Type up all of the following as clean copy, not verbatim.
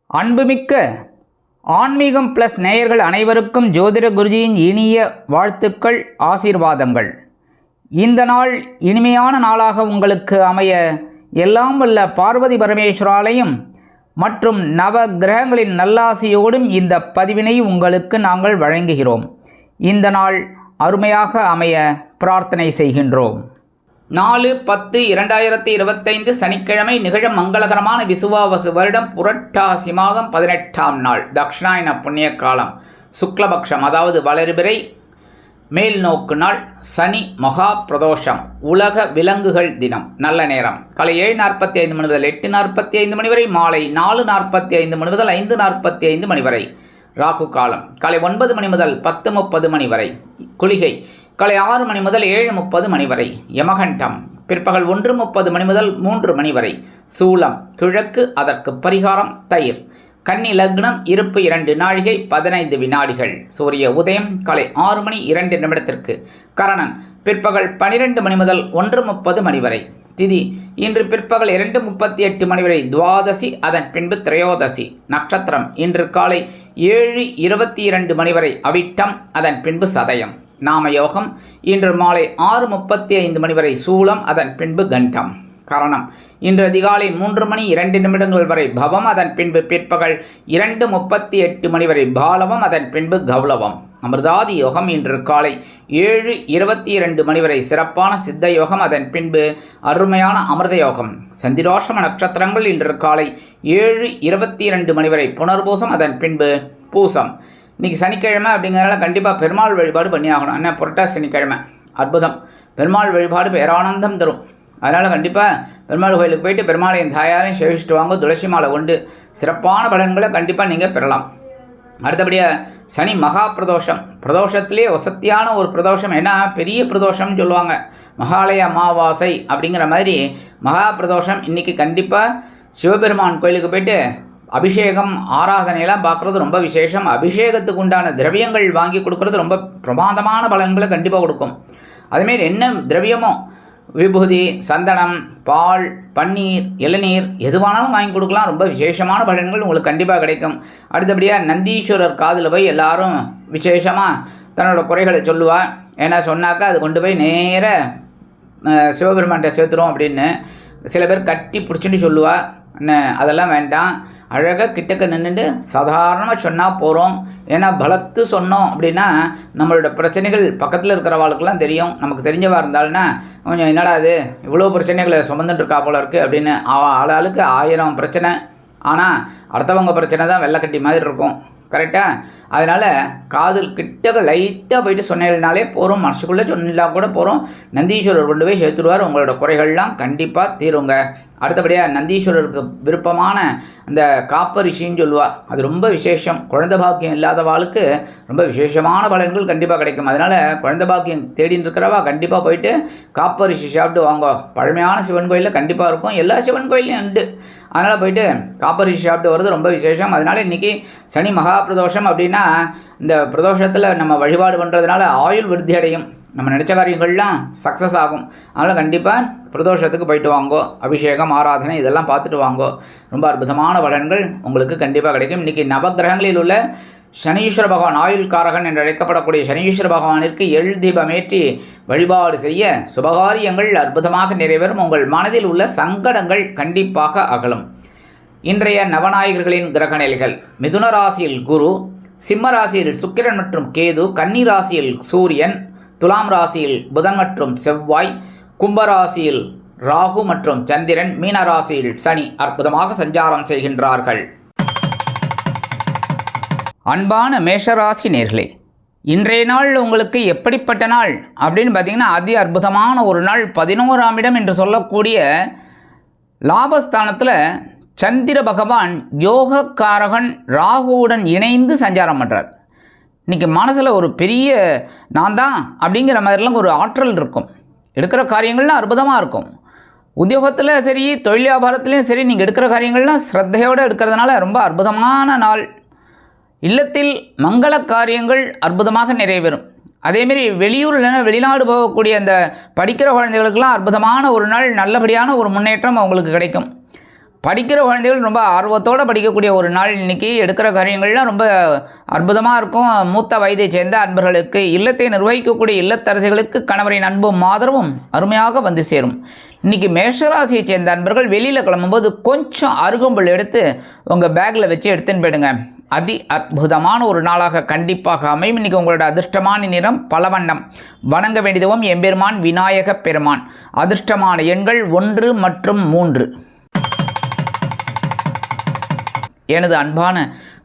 அன்புமிக்க ஆன்மீகம் ப்ளஸ் நேயர்கள் அனைவருக்கும் ஜோதிட குருஜியின் இனிய வாழ்த்துக்கள், ஆசீர்வாதங்கள். இந்த நாள் இனிமையான நாளாக உங்களுக்கு அமைய எல்லாம் வல்ல பார்வதி பரமேஸ்வராலயம் மற்றும் நவ கிரகங்களின் நல்லாசியோடும் இந்த பதிவினை உங்களுக்கு நாங்கள் வழங்குகிறோம். இந்த நாள் அருமையாக அமைய பிரார்த்தனை செய்கின்றோம். 4/10/2025 சனிக்கிழமை நிகழும் மங்களகரமான விசுவாவசு வருடம் புரட்டாசி மாதம் 18ஆம் நாள், தக்ஷணாயன புண்ணிய காலம், சுக்லபக்ஷம், அதாவது வளர்பிறை மேல் நோக்கு நாள், சனி மகா பிரதோஷம், உலக விலங்குகள் தினம். நல்ல நேரம் காலை 7:45 மணி முதல் 8:45 மணி வரை, மாலை 4:45 மணி முதல் 5:45 மணி வரை. ராகு காலம் காலை 9 மணி முதல் 10:30 மணி வரை. குளிகை காலை 6 மணி முதல் 7:30 மணி வரை. யமகண்டம் பிற்பகல் 1:30 மணி முதல் 3 மணி வரை. சூலம் கிழக்கு, அதற்கு பரிகாரம் தயிர். கன்னி லக்னம், இருப்பு 2 நாழிகை 15 வினாடிகள். சூரிய உதயம் காலை 6 மணி 2 நிமிடத்திற்கு. கரணன் பிற்பகல் 12 மணி முதல் 1:30 மணி வரை. திதி இன்று பிற்பகல் 2:38 மணி வரை துவாதசி, அதன் பின்பு திரையோதசி. நட்சத்திரம் இன்று காலை 7:22 மணி வரை அவிட்டம், அதன் பின்பு சதயம். நாமயோகம் இன்று மாலை 6:35 மணி வரை சூலம், அதன் பின்பு கண்டம். கரணம் இன்று அதிகாலை 3 மணி 2 நிமிடங்கள் வரை பவம், அதன் பின்பு பிற்பகல் 2:38 மணி வரை பாலவம், அதன் பின்பு கௌளவம். அமிர்தாதி யோகம் இன்று காலை 7:22 மணி வரை சிறப்பான சித்த யோகம், அதன் பின்பு அருமையான அமிர்த யோகம். சந்திராஷ்டம நட்சத்திரங்கள் இன்று காலை 7:22 மணி வரை புனர்பூசம், அதன் பின்பு பூசம். இன்றைக்கி சனிக்கிழமை அப்படிங்கிறதுனால கண்டிப்பாக பெருமாள் வழிபாடு பண்ணி ஆகணும். என்ன புரட்டாசி சனிக்கிழமை அற்புதம், பெருமாள் வழிபாடு பேரானந்தம் தரும். அதனால் கண்டிப்பாக பெருமாள் கோயிலுக்கு போயிட்டு பெருமாளையும் தாயாரையும் சேவிச்சுட்டு வாங்க. துளசி மாலை கொண்டு சிறப்பான பலன்களை கண்டிப்பாக நீங்கள் பெறலாம். அடுத்தபடியாக சனி மகா பிரதோஷம், பிரதோஷத்திலே வசத்தியான ஒரு பிரதோஷம். ஏன்னா பெரிய பிரதோஷம்னு சொல்லுவாங்க, மகாலய அமாவாசை அப்படிங்கிற மாதிரி மகா பிரதோஷம். இன்றைக்கி கண்டிப்பாக சிவபெருமான் கோயிலுக்கு போயிட்டு அபிஷேகம் ஆராதனையெல்லாம் பார்க்குறது ரொம்ப விசேஷம். அபிஷேகத்துக்கு உண்டான திரவியங்கள் வாங்கி கொடுக்குறது ரொம்ப பிரமாதமான பலன்களை கண்டிப்பாக கொடுக்கும். அதுமாரி என்ன திரவியமோ, விபூதி, சந்தனம், பால், பன்னீர், இளநீர் எதுவானாலும் வாங்கி கொடுக்கலாம். ரொம்ப விசேஷமான பலன்கள் உங்களுக்கு கண்டிப்பாக கிடைக்கும். அடுத்தபடியாக நந்தீஸ்வரர் காதில் போய் எல்லாரும் விசேஷமாக தன்னோட குறைகளை சொல்லுவாள். ஏன்னா சொன்னாக்கா அது கொண்டு போய் நேர சிவபெருமான்கிட்ட சேர்த்துரும் அப்படின்னு சில பேர் கட்டி பிடிச்சிட்டு சொல்லுவாள். அதெல்லாம் வேண்டாம், அழகாக கிட்டக்க நின்றுட்டு சாதாரணமாக சொன்னால் போகிறோம். ஏன்னா பலத்து சொன்னோம் அப்படின்னா நம்மளோட பிரச்சனைகள் பக்கத்தில் இருக்கிறவாளுக்கெல்லாம் தெரியும். நமக்கு தெரிஞ்சவா இருந்தாலும்னா கொஞ்சம் என்னடா அது இவ்வளோ பிரச்சனைகளை சுமந்துட்டு இருக்கா போல இருக்குது அப்படின்னு ஆளாளுக்கு 1000 பிரச்சனை. ஆனால் அடுத்தவங்க பிரச்சனை தான் வெள்ளைக்கட்டி மாதிரி இருக்கும். கரெக்டாக? அதனால் காதில் கிட்டக்க லைட்டாக போயிட்டு சொன்னீங்கனாலே போகிறோம், மனசுக்குள்ளே சொன்னா கூட போகிறோம். நந்தீஸ்வரர் கொண்டு போய் சேர்த்துருவார், உங்களோட குறைகள்லாம் கண்டிப்பாக தீருங்க. அடுத்தபடியாக நந்தீஸ்வரருக்கு விருப்பமான அந்த காப்பரிசின்னு சொல்லுவாள், அது ரொம்ப விசேஷம். குழந்தை பாக்கியம் இல்லாதவாளுக்கு ரொம்ப விசேஷமான பலன்கள் கண்டிப்பாக கிடைக்கும். அதனால் குழந்தை பாக்கியம் தேடின்னு இருக்கிறவா கண்டிப்பாக போயிட்டு காப்பரிசி சாப்பிட்டு வாங்க. பழமையான சிவன் கோயிலில் கண்டிப்பாக இருக்கும், எல்லா சிவன் கோயிலையும் உண்டு. அதனால் போயிட்டு காப்பரிசி சாப்பிட்டு வர்றது ரொம்ப விசேஷம். அதனால் இன்றைக்கி சனி மகா பிரதோஷம் அப்படின்னா இந்த பிரதோஷத்தில் நம்ம வழிபாடு பண்ணுறதுனால ஆயுள் விருத்தி அடையும், நம்ம நினச்ச காரியங்கள்லாம் சக்ஸஸ் ஆகும். அதனால் கண்டிப்பாக பிரதோஷத்துக்கு போயிட்டு வாங்கோ, அபிஷேகம் ஆராதனை இதெல்லாம் பார்த்துட்டு வாங்கோ. ரொம்ப அற்புதமான பலன்கள் உங்களுக்கு கண்டிப்பாக கிடைக்கும். இன்றைக்கி நவகிரகங்களில் உள்ள சனீஸ்வர பகவான், ஆயுள்காரகன் என்று அழைக்கப்படக்கூடிய சனீஸ்வர பகவானிற்கு எள் தீபமேற்றி வழிபாடு செய்ய சுபகாரியங்கள் அற்புதமாக நிறைவேறும். உங்கள் மனதில் உள்ள சங்கடங்கள் கண்டிப்பாக அகலும். இன்றைய நவநாயகர்களின் கிரக நிலைகள்: மிதுன ராசியில் குரு, சிம்ம ராசியில் சுக்கிரன் மற்றும் கேது, கன்னி ராசியில் சூரியன், துலாம் ராசியில் புதன் மற்றும் செவ்வாய், கும்பராசியில் ராகு மற்றும் சந்திரன், மீன ராசியில் சனி அற்புதமாக சஞ்சாரம் செய்கின்றார்கள். அன்பான மேஷராசி நேர்களே, இன்றைய நாள் உங்களுக்கு எப்படிப்பட்ட நாள் அப்படின்னு பார்த்தீங்கன்னா அதி அற்புதமான ஒரு நாள். 11ஆம் இடம் என்று சொல்லக்கூடிய லாபஸ்தானத்தில் சந்திர பகவான் யோகக்காரகன் ராகுவுடன் இணைந்து சஞ்சாரம் பண்ணுறார். இன்றைக்கி மனசில் ஒரு பெரிய நான் தான் அப்படிங்கிற மாதிரிலாம் ஒரு ஆற்றல் இருக்கும். எடுக்கிற காரியங்கள்லாம் அற்புதமாக இருக்கும். உத்தியோகத்தில் சரி, தொழில் வியாபாரத்துலேயும் சரி, நீங்கள் எடுக்கிற காரியங்கள்லாம் ஸ்ரத்தையோடு எடுக்கிறதுனால ரொம்ப அற்புதமான நாள். இல்லத்தில் மங்கள காரியங்கள் அற்புதமாக நிறைவேறும். அதேமாரி வெளியூர் இல்லைன்னா வெளிநாடு போகக்கூடிய அந்த படிக்கிற குழந்தைகளுக்கெல்லாம் அற்புதமான ஒரு நாள், நல்லபடியான ஒரு முன்னேற்றம் அவங்களுக்கு கிடைக்கும். படிக்கிற குழந்தைகள் ரொம்ப ஆர்வத்தோடு படிக்கக்கூடிய ஒரு நாள். இன்றைக்கி எடுக்கிற காரியங்கள்லாம் ரொம்ப அற்புதமாக இருக்கும். மூத்த வயதை சேர்ந்த அன்பர்களுக்கு, இல்லத்தை நிர்வகிக்கக்கூடிய இல்லத்தரசிகளுக்கு கணவரின் அன்பும் ஆதரவும் அருமையாக வந்து சேரும். இன்றைக்கி மேஷராசியை சேர்ந்த அன்பர்கள் வெளியில் கிளம்பும்போது கொஞ்சம் அருகம்புல் எடுத்து உங்கள் பேக்கில் வச்சு எடுத்துன்னு போயிடுங்க. அதி அற்புதமான ஒரு நாளாக கண்டிப்பாக அமையும். இன்றைக்கி உங்களோட அதிர்ஷ்டமான நிறம் பலவண்ணம். வணங்க வேண்டியதும் எம்பெருமான் விநாயக பெருமான். அதிர்ஷ்டமான எண்கள் 1 மற்றும் 3. எனது அன்பான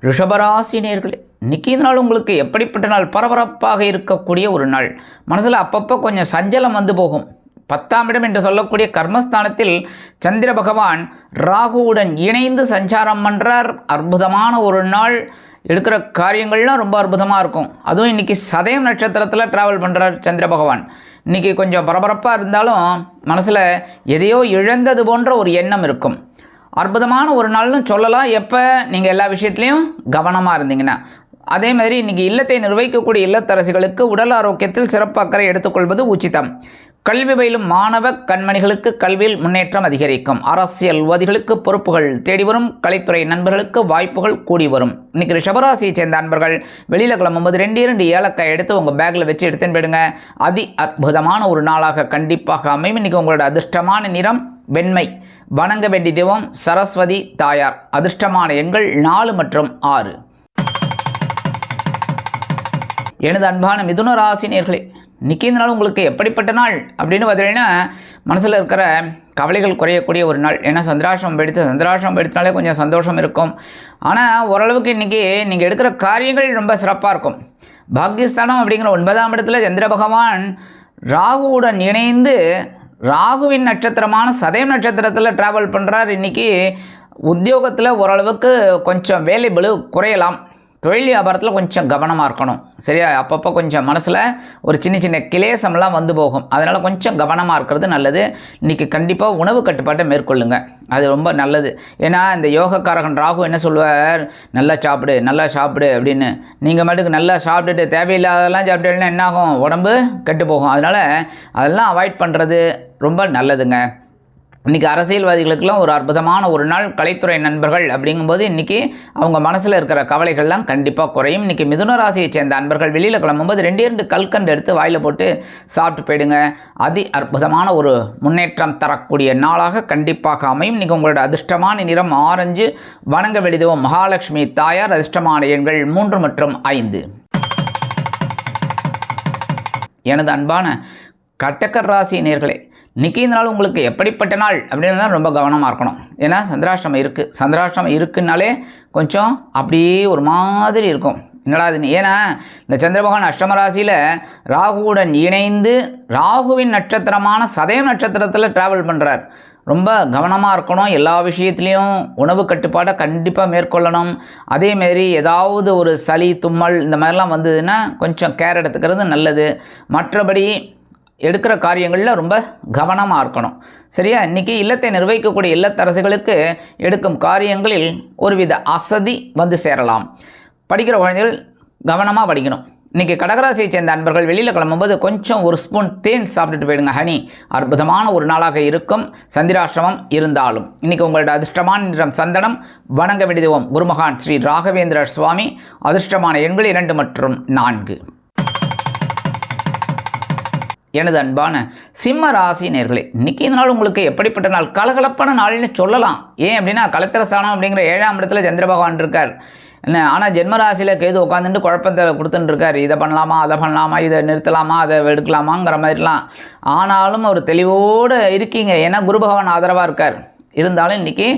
ரிஷபராசி நேயர்களே, இன்றைக்கி இந்த நாள் உங்களுக்கு எப்படிப்பட்ட நாள்? பரபரப்பாக இருக்கக்கூடிய ஒரு நாள். மனசில் அப்பப்போ கொஞ்சம் சஞ்சலம் வந்து போகும். 10ஆம் இடம் என்று சொல்லக்கூடிய கர்மஸ்தானத்தில் சந்திர பகவான் ராகுவுடன் இணைந்து சஞ்சாரம் பண்ணுறார். அற்புதமான ஒரு நாள். எடுக்கிற காரியங்கள்லாம் ரொம்ப அற்புதமாக இருக்கும். அதுவும் இன்றைக்கி சதயம் நட்சத்திரத்தில் ட்ராவல் பண்ணுறார் சந்திர பகவான். இன்றைக்கி கொஞ்சம் பரபரப்பாக இருந்தாலும் மனசில் எதையோ இழந்தது போன்ற ஒரு எண்ணம் இருக்கும். அற்புதமான ஒரு நாள்னு சொல்லலாம், எப்போ நீங்கள் எல்லா விஷயத்துலையும் கவனமாக இருந்தீங்கன்னா. அதே மாதிரி இன்றைக்கி இல்லத்தை நிர்வகிக்கக்கூடிய இல்லத்தரசிகளுக்கு உடல் ஆரோக்கியத்தில் சிறப்பு அக்கறை எடுத்துக்கொள்வது உச்சிதம். கல்வி பயிலும் மாணவ கண்மணிகளுக்கு கல்வியில் முன்னேற்றம் அதிகரிக்கும். அரசியல்வாதிகளுக்கு பொறுப்புகள் தேடி வரும். கலைத்துறை நண்பர்களுக்கு வாய்ப்புகள் கூடி வரும். இன்றைக்கி ரிஷபராசியை சேர்ந்த நண்பர்கள் வெளியில் கிளம்பும்போது 2 ஏலக்காய் எடுத்து உங்கள் பேக்கில் வச்சு எடுத்துன்னு போயிடுங்க. அதி அற்புதமான ஒரு நாளாக கண்டிப்பாக அமையும். இன்றைக்கி உங்களோட அதிர்ஷ்டமான நிறம் வெண்மை. வணங்க வேண்டிய தெய்வம் சரஸ்வதி தாயார். அதிர்ஷ்டமான எண்கள் 4 மற்றும் 6. எனது அன்பான மிதுன ராசி நேயர்களே, இன்றைக்கி இந்த நாள் உங்களுக்கு எப்படிப்பட்ட நாள் அப்படின்னு பார்த்தீங்கன்னா, மனசில் இருக்கிற கவலைகள் குறையக்கூடிய ஒரு நாள். ஏன்னா சந்திராஷ்டிரமம் எடுத்தனாலே கொஞ்சம் சந்தோஷம் இருக்கும். ஆனால் ஓரளவுக்கு இன்றைக்கி நீங்கள் எடுக்கிற காரியங்கள் ரொம்ப சிறப்பாக இருக்கும். பாக்கியஸ்தானம் அப்படிங்கிற 9ஆம் இடத்துல சந்திர பகவான் ராகுவுடன் இணைந்து ராகுவின் நட்சத்திரமான சதயம் நட்சத்திரத்தில் ட்ராவல் பண்ணுறார். இன்றைக்கி உத்தியோகத்தில் ஓரளவுக்கு கொஞ்சம் வேலை பளு குறையலாம். தொழில் வியாபாரத்தில் கொஞ்சம் கவனமாக இருக்கணும். சரியா? அப்பப்போ கொஞ்சம் மனசில் ஒரு சின்ன கிளேசம்லாம் வந்து போகும். அதனால் கொஞ்சம் கவனமாக இருக்கிறது நல்லது. இன்றைக்கி கண்டிப்பாக உணவு கட்டுப்பாட்டை மேற்கொள்ளுங்க. அது ரொம்ப நல்லது. ஏன்னா இந்த யோகக்காரகன் ராகு என்ன சொல்லுவார், நல்லா சாப்பிடு அப்படின்னு. நீங்கள் மட்டுக்கு நல்லா சாப்பிட்டுட்டு தேவையில்லாதெல்லாம் சாப்பிட்டீங்கன்னா என்னாகும், உடம்பு கெட்டு போகும். அதனால் அதெல்லாம் அவாய்ட் பண்ணுறது ரொம்ப நல்லதுங்க. இன்றைக்கி அரசியல்வாதிகளுக்கெல்லாம் ஒரு அற்புதமான ஒரு நாள். கலைத்துறை நண்பர்கள் அப்படிங்கும்போது இன்றைக்கி அவங்க மனசில் இருக்கிற கவலைகள்லாம் கண்டிப்பாக குறையும். இன்றைக்கி மிதுன ராசியை சேர்ந்த அன்பர்கள் வெளியில் கிளம்பும்போது 2 கல்கண்டு எடுத்து வாயில் போட்டு சாப்பிட்டு போயிடுங்க. அதி அற்புதமான ஒரு முன்னேற்றம் தரக்கூடிய நாளாக கண்டிப்பாக அமையும். இன்றைக்கி உங்களோட அதிர்ஷ்டமான நிறம் ஆரஞ்சு. வணங்க வேண்டியதும் மகாலட்சுமி தாயார். அதிர்ஷ்டமான எண்கள் 3 மற்றும் 5. எனது அன்பான கடக ராசி நேயர்களே, இன்றைக்கி இந்த நாள் உங்களுக்கு எப்படிப்பட்ட நாள் அப்படின்னு தான் ரொம்ப கவனமாக இருக்கணும். ஏன்னா சந்திராஷ்டிரமம் இருக்குன்னாலே கொஞ்சம் அப்படியே ஒரு மாதிரி இருக்கும். என்னடா அது? ஏன்னா இந்த சந்திர பகவான் அஷ்டம ராசியில் ராகுவுடன் இணைந்து ராகுவின் நட்சத்திரமான சதயம் நட்சத்திரத்தில் ட்ராவல் பண்ணுறார். ரொம்ப கவனமாக இருக்கணும். எல்லா விஷயத்துலேயும் உணவு கட்டுப்பாடை கண்டிப்பாக மேற்கொள்ளணும். அதேமாரி ஏதாவது ஒரு சளி தும்மல் இந்த மாதிரிலாம் வந்ததுன்னா கொஞ்சம் கேர் எடுத்துக்கிறது நல்லது. மற்றபடி எடுக்கிற காரியங்களில் ரொம்ப கவனமாக இருக்கணும். சரியா? இன்றைக்கி இல்லத்தை நிர்வகிக்கக்கூடிய இல்லத்தரசிகளுக்கு எடுக்கும் காரியங்களில் ஒருவித அசதி வந்து சேரலாம். படிக்கிற குழந்தைகள் கவனமாக படிக்கணும். இன்றைக்கி கடகராசியை சேர்ந்த அன்பர்கள் வெளியில் கிளம்பும்போது கொஞ்சம் ஒரு ஸ்பூன் தேன் சாப்பிட்டுட்டு போயிடுங்க. ஹனி. அற்புதமான ஒரு நாளாக இருக்கும். சந்திராஷ்டிரமம் இருந்தாலும் இன்றைக்கி உங்களோட அதிர்ஷ்டமான நிறம் சந்தனம். வணங்க வேண்டியதும் குருமகான் ஸ்ரீ ராகவேந்திர சுவாமி. அதிர்ஷ்டமான எண்கள் 2 மற்றும் 4. எனது அன்பான சிம்ம ராசி நேயர்களே, இன்றைக்கி இந்த நாள் உங்களுக்கு எப்படிப்பட்ட நாள்? கலகலப்பான நாள்னு சொல்லலாம். ஏன் அப்படின்னா கலத்திரஸ்தானம் அப்படிங்கிற 7ஆம் இடத்துல சந்திர பகவான் இருக்கார். என்ன ஆனால் ஜென்மராசியில் கேது உட்காந்துட்டு குழப்பத்தை கொடுத்துட்டு இருக்கார். இதை பண்ணலாமா, அதை பண்ணலாமா, இதை நிறுத்தலாமா, அதை எடுக்கலாமாங்கிற மாதிரிலாம். ஆனாலும் ஒரு தெளிவோடு இருக்கீங்க. ஏன்னா குரு பகவான் ஆதரவாக இருக்கார். இருந்தாலும் இன்றைக்கி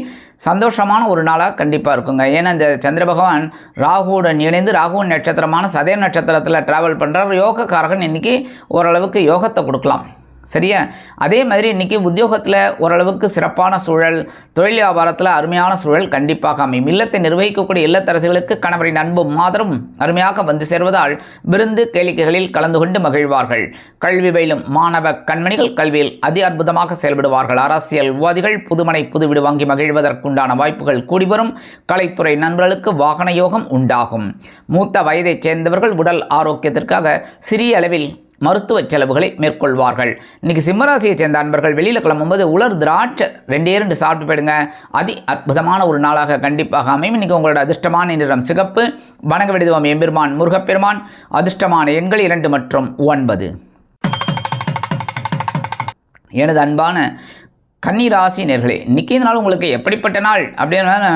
சந்தோஷமான ஒரு நாளாக கண்டிப்பாக இருக்குங்க. ஏன்னா இந்த சந்திர பகவான் ராகுவுடன் இணைந்து ராகுவின் நட்சத்திரமான சதயம் நட்சத்திரத்தில் ட்ராவல் பண்ணுறார். யோகக்காரகன் இன்றைக்கி ஓரளவுக்கு யோகத்தை கொடுக்கலாம். சரியா? அதே மாதிரி இன்றைக்கி உத்தியோகத்தில் ஓரளவுக்கு சிறப்பான சூழல், தொழில் வியாபாரத்தில் அருமையான சூழல் கண்டிப்பாக அமையும். இல்லத்தை நிர்வகிக்கக்கூடிய இல்லத்தரசிகளுக்கு கணவரின் அன்பும் ஆதரவும் அருமையாக வந்து சேர்வதால் விருந்து கேளிக்கைகளில் கலந்து கொண்டு மகிழ்வார்கள். கல்வி பயிலும் மாணவ கண்மணிகள் கல்வியில் அதி அற்புதமாக செயல்படுவார்கள். அரசியல்வாதிகள் புதுமனை புது வீடு வாங்கி மகிழ்வதற்குண்டான வாய்ப்புகள் கூடி வரும். கலைத்துறை நண்பர்களுக்கு வாகன யோகம் உண்டாகும். மூத்த வயதைச் சேர்ந்தவர்கள் உடல் ஆரோக்கியத்திற்காக சிறிய அளவில் மருத்துவ செலவுகளை மேற்கொள்வார்கள். இன்றைக்கி சிம்மராசியை சேர்ந்த அன்பர்கள் வெளியில் கிளம்பும்போது உலர் திராட்சை 2 சாப்பிட்டு போயிடுங்க. அதி அற்புதமான ஒரு நாளாக கண்டிப்பாக அமையும். இன்றைக்கி உங்களோட அதிர்ஷ்டமான நிறம் சிகப்பு. வணங்க வேண்டியது எம்பெருமான் முருகப்பெருமான். அதிர்ஷ்டமான எண்கள் 2 மற்றும் 9. எனது அன்பான கன்னிராசி நேர்களே, இன்றைக்கி இந்த நாள் உங்களுக்கு எப்படிப்பட்ட நாள் அப்படின்னா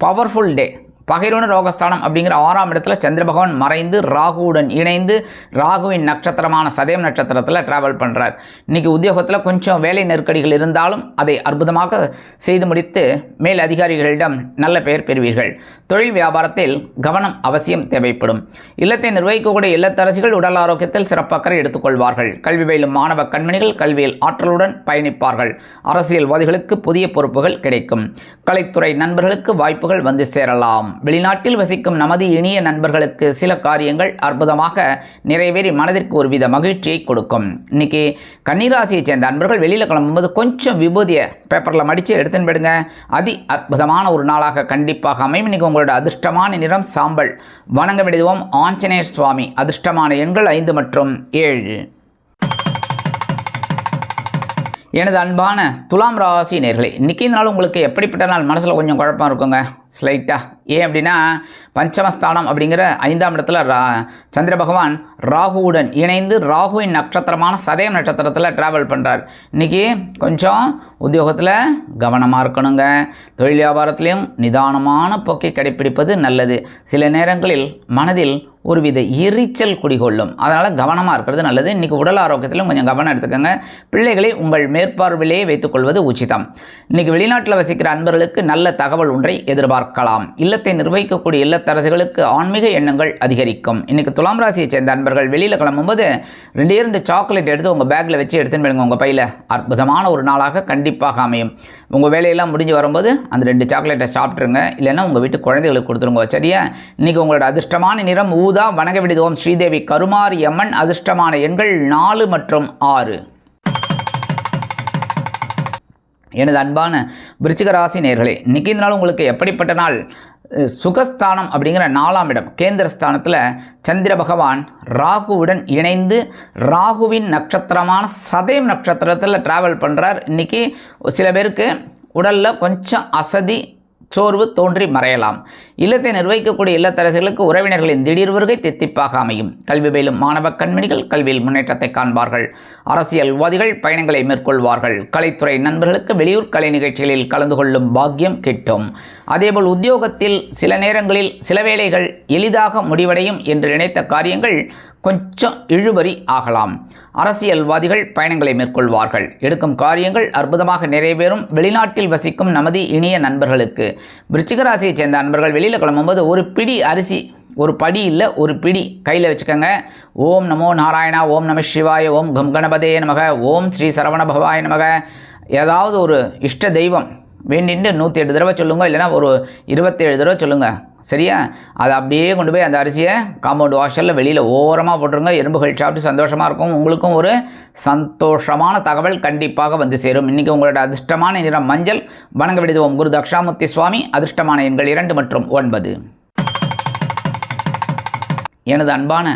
பவர்ஃபுல் டே. பகைரோன ரோகஸ்தானம் அப்படிங்கிற 6ஆம் இடத்துல சந்திர பகவான் மறைந்து ராகுவுடன் இணைந்து ராகுவின் நட்சத்திரமான சதயம் நட்சத்திரத்தில் ட்ராவல் பண்ணுறார். இன்றைக்கி உத்தியோகத்தில் கொஞ்சம் வேலை நெருக்கடிகள் இருந்தாலும் அதை அற்புதமாக செய்து முடித்து மேல் அதிகாரிகளிடம் நல்ல பெயர் பெறுவீர்கள். தொழில் வியாபாரத்தில் கவனம் அவசியம் தேவைப்படும். இல்லத்தை நிர்வகிக்கக்கூடிய இல்லத்தரசிகள் உடல் ஆரோக்கியத்தில் சிறப்பக்கறை எடுத்துக்கொள்வார்கள். கல்வி பயிலும் மாணவ கண்மணிகள் கல்வியில் ஆற்றலுடன் பயணிப்பார்கள். அரசியல்வாதிகளுக்கு புதிய பொறுப்புகள் கிடைக்கும். கலைத்துறை நண்பர்களுக்கு வாய்ப்புகள் வந்து சேரலாம். வெளிநாட்டில் வசிக்கும் நமது இனிய நண்பர்களுக்கு சில காரியங்கள் அற்புதமாக நிறைவேறி மனதிற்கு ஒருவித மகிழ்ச்சியை கொடுக்கும். இன்னைக்கு கன்னிராசியை சேர்ந்த அன்பர்கள் வெளியில் கிளம்பும்போது கொஞ்சம் விபூதியை பேப்பரில் மடித்து எடுத்துன்னு போயிடுங்க. அதி அற்புதமான ஒரு நாளாக கண்டிப்பாக அமையும். இன்னைக்கு உங்களோட அதிர்ஷ்டமான நிறம் சாம்பல். வணங்க வேண்டியது ஆஞ்சநேயர் சுவாமி. அதிர்ஷ்டமான எண்கள் 5 மற்றும் 7. எனது அன்பான துலாம் ராசி நேர்களே, இன்றைக்கி இந்த நாள் உங்களுக்கு எப்படிப்பட்ட நாள்? மனசில் கொஞ்சம் குழப்பம் இருக்குங்க ஸ்லைட்டாக. ஏன் அப்படின்னா பஞ்சமஸ்தானம் அப்படிங்கிற 5ஆம் இடத்துல சந்திர பகவான் ராகுவுடன் இணைந்து ராகுவின் நட்சத்திரமான சதயம் நட்சத்திரத்தில் ட்ராவல் பண்ணுறார். இன்றைக்கி கொஞ்சம் உத்தியோகத்தில் கவனமாக இருக்கணுங்க. தொழில் வியாபாரத்திலையும் நிதானமான போக்கை கடைப்பிடிப்பது நல்லது. சில நேரங்களில் மனதில் ஒருவித எரிச்சல் குடிகொள்ளும். அதனால் கவனமாக இருக்கிறது நல்லது. இன்றைக்கி உடல் ஆரோக்கியத்திலும் கொஞ்சம் கவனம் எடுத்துக்கோங்க. பிள்ளைகளை உங்கள் மேற்பார்வையிலேயே வைத்துக்கொள்வது உச்சிதம். இன்றைக்கி வெளிநாட்டில் வசிக்கிற அன்பர்களுக்கு நல்ல தகவல் ஒன்றை எதிர்பார்க்கலாம். இல்லத்தை நிர்வகிக்கக்கூடிய இல்லத்தரசிகளுக்கு ஆன்மீக எண்ணங்கள் அதிகரிக்கும். இன்றைக்கி துலாம் ராசியை சேர்ந்த அன்பர்கள் வெளியில் கிளம்பும்போது 2 சாக்லேட் எடுத்து உங்கள் பேக்கில் வச்சு எடுத்துன்னு போயிடுங்க உங்கள் பையில். அற்புதமான ஒரு நாளாக கண்டிப்பாக அமையும். உங்கள் வேலையெல்லாம் முடிஞ்சு வரும்போது அந்த 2 சாக்லேட்டை சாப்பிட்ருங்க. இல்லைன்னா உங்கள் வீட்டு குழந்தைகளுக்கு கொடுத்துருங்க. சரியா? இன்றைக்கி உங்களோட அதிர்ஷ்டமான நிறம் ஊதா. வணங்க வேண்டியது ஸ்ரீதேவி கருமாரி அம்மன். அதிர்ஷ்டமான எண்கள் 4 மற்றும் 6. எனது அன்பான விருச்சிக ராசி நேர்களே, இன்றைக்கி இந்த நாள் உங்களுக்கு எப்படிப்பட்ட நாள்? சுகஸ்தானம் அப்படிங்கிற 4ஆம் இடம் கேந்திரஸ்தானத்தில் சந்திர பகவான் ராகுவுடன் இணைந்து ராகுவின் நட்சத்திரமான சதயம் நட்சத்திரத்தில் ட்ராவல் பண்ணுறார். இன்றைக்கி சில பேருக்கு உடலில் கொஞ்சம் அசதி சோர்வு தோன்றி மறையலாம். இல்லத்தை நிர்வகிக்கக்கூடிய இல்லத்தரசிகளுக்கு உறவினர்களின் திடீர் வருகை தித்திப்பாக அமையும். கல்வி பயிலும் மாணவ கண்மணிகள் கல்வியில் முன்னேற்றத்தை காண்பார்கள். அரசியல்வாதிகள் பயணங்களை மேற்கொள்வார்கள். கலைத்துறை நண்பர்களுக்கு வெளியூர் கலை நிகழ்ச்சிகளில் கலந்து கொள்ளும் பாக்கியம் கிட்டும். அதேபோல் உத்தியோகத்தில் சில நேரங்களில் சில வேளைகள் எளிதாக முடிவடையும் என்று நினைத்த காரியங்கள் கொஞ்சம் இழுபறி ஆகலாம். அரசியல்வாதிகள் பயணங்களை மேற்கொள்வார்கள். எடுக்கும் காரியங்கள் அற்புதமாக நிறைவேறும். வெளிநாட்டில் வசிக்கும் நமது இனிய நண்பர்களுக்கு விருச்சிக ராசியை சேர்ந்த நண்பர்கள் வெளியில் கிளம்பும்போது ஒரு பிடி அரிசி, ஒரு படி இல்லை ஒரு பிடி கையில் வச்சுக்கோங்க. ஓம் நமோ நாராயணா, ஓம் நம சிவாய, ஓம் கம் கணபதே நமக, ஓம் ஸ்ரீ சரவண பவாய நமக. ஏதாவது ஒரு இஷ்ட தெய்வம் வேண்டிட்டு 108 தடவை சொல்லுங்க. இல்லைனா ஒரு 27 தடவை சொல்லுங்கள். சரியா? அதை அப்படியே கொண்டு போய் அந்த அரிசியை காம்பவுண்ட் வாஷரில் வெளியில் ஓரமாக போட்டுருங்க. எறும்புகள் சாப்பிட்டு சந்தோஷமாக இருக்கும். உங்களுக்கும் ஒரு சந்தோஷமான தகவல் கண்டிப்பாக வந்து சேரும். இன்றைக்கி உங்களோட அதிர்ஷ்டமான நிறம் மஞ்சள். வணங்க வேண்டியது குரு தக்ஷாமூர்த்தி சுவாமி. அதிர்ஷ்டமான எண்கள் 2 மற்றும் 9. எனது அன்பான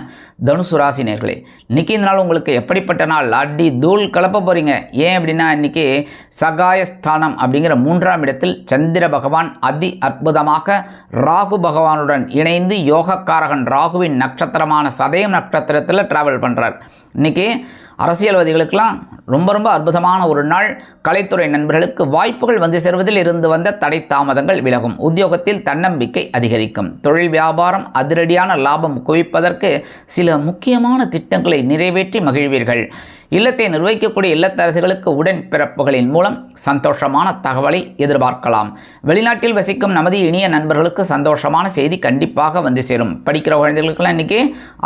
தனுசு ராசி நேர்களே, இன்றைக்கி இந்த நாள் உங்களுக்கு எப்படிப்பட்ட நாள்? அடி தூள் கலப்ப போகிறீங்க. ஏன் அப்படின்னா இன்றைக்கி சகாயஸ்தானம் அப்படிங்கிற 3ஆம் இடத்தில் சந்திர பகவான் அதி அற்புதமாக ராகு பகவானுடன் இணைந்து யோகக்காரகன் ராகுவின் நட்சத்திரமான சதயம் நட்சத்திரத்தில் ட்ராவல் பண்ணுறார். இன்றைக்கி அரசியல்வாதிகளுக்கெல்லாம் ரொம்ப ரொம்ப அற்புதமான ஒரு நாள். கலைத்துறை நண்பர்களுக்கு வாய்ப்புகள் வந்து சேர்வதில் இருந்து வந்த தடை தாமதங்கள் விலகும். உத்தியோகத்தில் தன்னம்பிக்கை அதிகரிக்கும். தொழில் வியாபாரம் அதிரடியான லாபம் குவிப்பதற்கு சில முக்கியமான திட்டங்களை நிறைவேற்றி மகிழ்வீர்கள். இல்லத்தை நிர்வகிக்கக்கூடிய இல்லத்தரசிகளுக்கு உடன் பிறப்புகளின் மூலம் சந்தோஷமான தகவலை எதிர்பார்க்கலாம். வெளிநாட்டில் வசிக்கும் நமது இனிய நண்பர்களுக்கு சந்தோஷமான செய்தி கண்டிப்பாக வந்து சேரும். படிக்கிற குழந்தைகளுக்கெல்லாம் இன்றைக்கி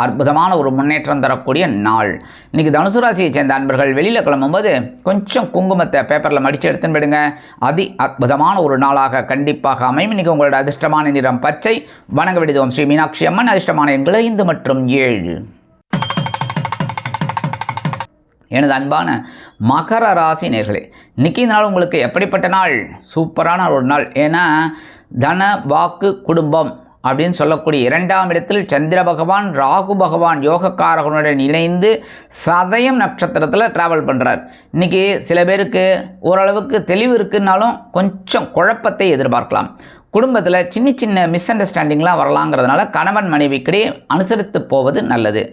அற்புதமான ஒரு முன்னேற்றம் தரக்கூடிய நாள். இன்றைக்கி தனுசு ராசியை சேர்ந்த நண்பர்கள் வெளியில் கிளம்பும்போது கொஞ்சம் குங்குமத்தை பேப்பரில் மடித்து எடுத்துன்னு போயிடுங்க. அதி அற்புதமான ஒரு நாளாக கண்டிப்பாக அமையும். இன்றைக்கி உங்களோட அதிர்ஷ்டமான நிறம் பச்சை. வணங்க வேண்டியது ஸ்ரீ மீனாட்சி அம்மன். அதிர்ஷ்டமான எண்கள் 5 மற்றும் 7. எனது அன்பான மகர ராசி நேர்களே, இன்றைக்கி நாள் உங்களுக்கு எப்படிப்பட்ட நாள்? சூப்பரான ஒரு நாள். ஏன்னா தன வாக்கு குடும்பம் அப்படின்னு சொல்லக்கூடிய 2ஆம் இடத்தில் சந்திர பகவான் ராகு பகவான் யோகக்காரகனுடன் இணைந்து சதயம் நட்சத்திரத்தில் ட்ராவல் பண்ணுறார். இன்றைக்கி சில பேருக்கு ஓரளவுக்கு தெளிவு இருக்குன்னாலும் கொஞ்சம் குழப்பத்தை எதிர்பார்க்கலாம். குடும்பத்தில் சின்ன சின்ன மிஸ் அண்டர்ஸ்டாண்டிங்லாம் வரலாங்கிறதுனால கணவன் மனைவிக்கிடையே அனுசரித்து போவது நல்லது.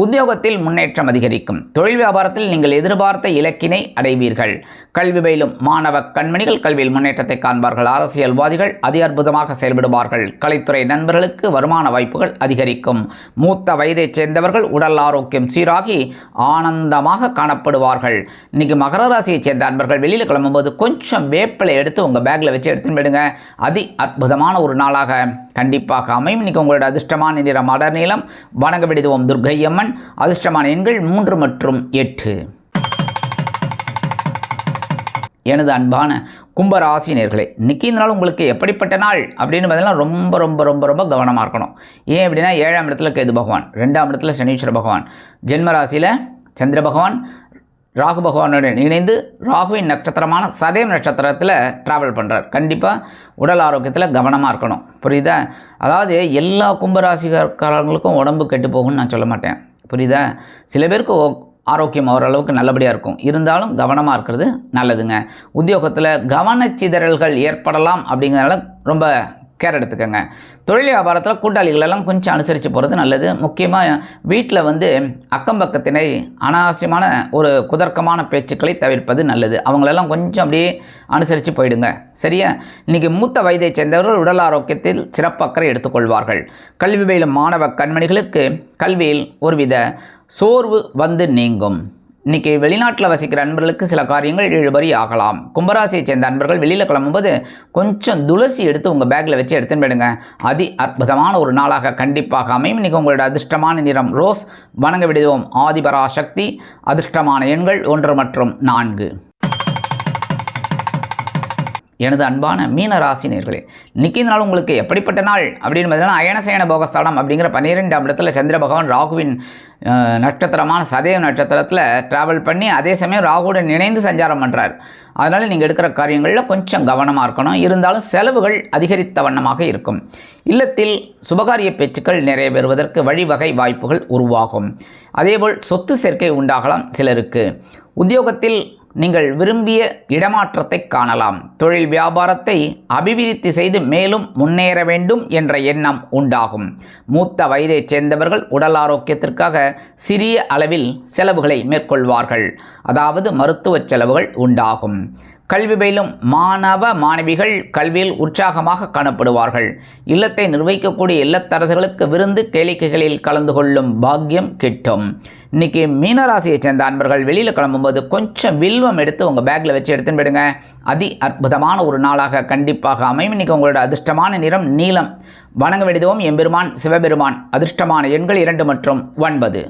உத்தியோகத்தில் முன்னேற்றம் அதிகரிக்கும். தொழில் வியாபாரத்தில் நீங்கள் எதிர்பார்த்த இலக்கினை அடைவீர்கள். கல்வி பயிலும் மாணவ கண்மணிகள் கல்வியில் முன்னேற்றத்தை காண்பார்கள். அரசியல்வாதிகள் அதி அற்புதமாக செயல்படுவார்கள். கலைத்துறை நண்பர்களுக்கு வருமான வாய்ப்புகள் அதிகரிக்கும். மூத்த வயதைச் சேர்ந்தவர்கள் உடல் ஆரோக்கியம் சீராகி ஆனந்தமாக காணப்படுவார்கள். இன்றைக்கி மகர ராசியைச் சேர்ந்த அன்பர்கள் வெளியில் கிளம்பும்போது கொஞ்சம் வேப்பிலை எடுத்து உங்கள் பேக்கில் வச்சு எடுத்துன்னு போயிடுங்க. அதி அற்புதமான ஒரு நாளாக கண்டிப்பாக அமையும். இன்றைக்கி உங்களோட அதிர்ஷ்டமான நிறம் அடர் நீளம். வணங்க விடுவோம் துர்க்கை அம்மன். அதிர்ஷ்டமான எண்கள் 3 மற்றும் 8. எனது அன்பான கும்பராசினியர்களே, இன்றைக்கி இந்த நாள் உங்களுக்கு எப்படிப்பட்ட நாள் அப்படின்னு பார்த்தீங்கன்னா ரொம்ப ரொம்ப ரொம்ப ரொம்ப கவனமாக இருக்கணும். ஏன் அப்படின்னா 7ஆம் இடத்துல கேது பகவான், 2ஆம் இடத்துல சனீஸ்வர பகவான், ஜென்மராசியில் சந்திர பகவான் ராகு பகவானுடன் இணைந்து ராகுவின் நட்சத்திரமான சதயம் நட்சத்திரத்தில் ட்ராவல் பண்ணுறார். கண்டிப்பாக உடல் ஆரோக்கியத்தில் கவனமாக இருக்கணும். புரியுதா? அதாவது எல்லா கும்பராசிக்காரர்களுக்கும் உடம்பு கெட்டு போகும்னு நான் சொல்ல மாட்டேன். புரியுதா? சில பேருக்கு ஆரோக்கியம் ஓரளவுக்கு நல்லபடியாக இருக்கும். இருந்தாலும் கவனமாக இருக்கிறது நல்லதுங்க. உத்தியோகத்தில் கவனச்சிதறல்கள் ஏற்படலாம் அப்படிங்கிறதால ரொம்ப கேர் எடுத்துக்கோங்க. தொழில் வியாபாரத்தில் கூட்டாளிகளெல்லாம் கொஞ்சம் அனுசரித்து போகிறது நல்லது. முக்கியமாக வீட்டில் அக்கம் பக்கத்தினை அனாவசியமான ஒரு குதர்க்கமான பேச்சுக்களை தவிர்ப்பது நல்லது. அவங்களெல்லாம் கொஞ்சம் அப்படியே அனுசரித்து போயிடுங்க. சரியா? இன்றைக்கி மூத்த வயதைச் சேர்ந்தவர்கள் உடல் ஆரோக்கியத்தில் சிறப்பு அக்கறை எடுத்துக்கொள்வார்கள். கல்வி பயிலும் மாணவ கண்மணிகளுக்கு கல்வியில் ஒருவித சோர்வு நீங்கும். இன்றைக்கி வெளிநாட்டில் வசிக்கிற அன்பர்களுக்கு சில காரியங்கள் இழுபறி ஆகலாம். கும்பராசியை சேர்ந்த அன்பர்கள் வெளியில் கிளம்பும்போது கொஞ்சம் துளசி எடுத்து உங்கள் பேக்கில் வச்சு எடுத்துன்னு போயிடுங்க. அதி அற்புதமான ஒரு நாளாக கண்டிப்பாக அமையும். இன்றைக்கி உங்களோட அதிர்ஷ்டமான நிறம் ரோஸ். வணங்க விடுவோம் ஆதிபராசக்தி. அதிர்ஷ்டமான எண்கள் 1 மற்றும் 4. எனது அன்பான மீன ராசினியர்களே, இன்றைக்கி இந்த நாள் உங்களுக்கு எப்படிப்பட்ட நாள் அப்படின்னு பார்த்தீங்கன்னா அயனசயன போகஸ்தானம் அப்படிங்கிற 12ஆம் இடத்துல சந்திர பகவான் ராகுவின் நட்சத்திரமான சதய நட்சத்திரத்தில் ட்ராவல் பண்ணி அதே சமயம் ராகுவுடன் இணைந்து சஞ்சாரம் பண்ணுறார். அதனால் நீங்கள் எடுக்கிற காரியங்களில் கொஞ்சம் கவனமாக இருக்கணும். இருந்தாலும் செலவுகள் அதிகரித்த வண்ணமாக இருக்கும். இல்லத்தில் சுபகாரிய பேச்சுக்கள் நிறைவேறுவதற்கு வழிவகை வாய்ப்புகள் உருவாகும். அதேபோல் சொத்து சேர்க்கை உண்டாகலாம் சிலருக்கு. உத்தியோகத்தில் நீங்கள் விரும்பிய இடமாற்றத்தை காணலாம். தொழில் வியாபாரத்தை அபிவிருத்தி செய்து மேலும் முன்னேற வேண்டும் என்ற எண்ணம் உண்டாகும். மூத்த வயதைச் சேர்ந்தவர்கள் உடல் ஆரோக்கியத்திற்காக சிறிய அளவில் செலவுகளை மேற்கொள்வார்கள். அதாவது மருத்துவ செலவுகள் உண்டாகும். கல்வி பயிலும் மாணவ மாணவிகள் கல்வியில் உற்சாகமாக காணப்படுவார்கள். இல்லத்தை நிர்வகிக்கக்கூடிய இல்லத்தரசர்களுக்கு விருந்து கேளிக்கைகளில் கலந்து கொள்ளும் பாக்கியம் கிட்டும். இன்றைக்கி மீனராசியை சேர்ந்த அன்பர்கள் வெளியில் கிளம்பும்போது கொஞ்சம் வில்வம் எடுத்து உங்கள் பேக்கில் வச்சு எடுத்துன்னு போயிடுங்க. அதி அற்புதமான ஒரு நாளாக கண்டிப்பாக அமையும். இன்றைக்கி உங்களோட அதிர்ஷ்டமான நிறம் நீலம். வணங்க விடுவோம் எம்பெருமான் சிவபெருமான். அதிர்ஷ்டமான எண்கள் 2 மற்றும் 9.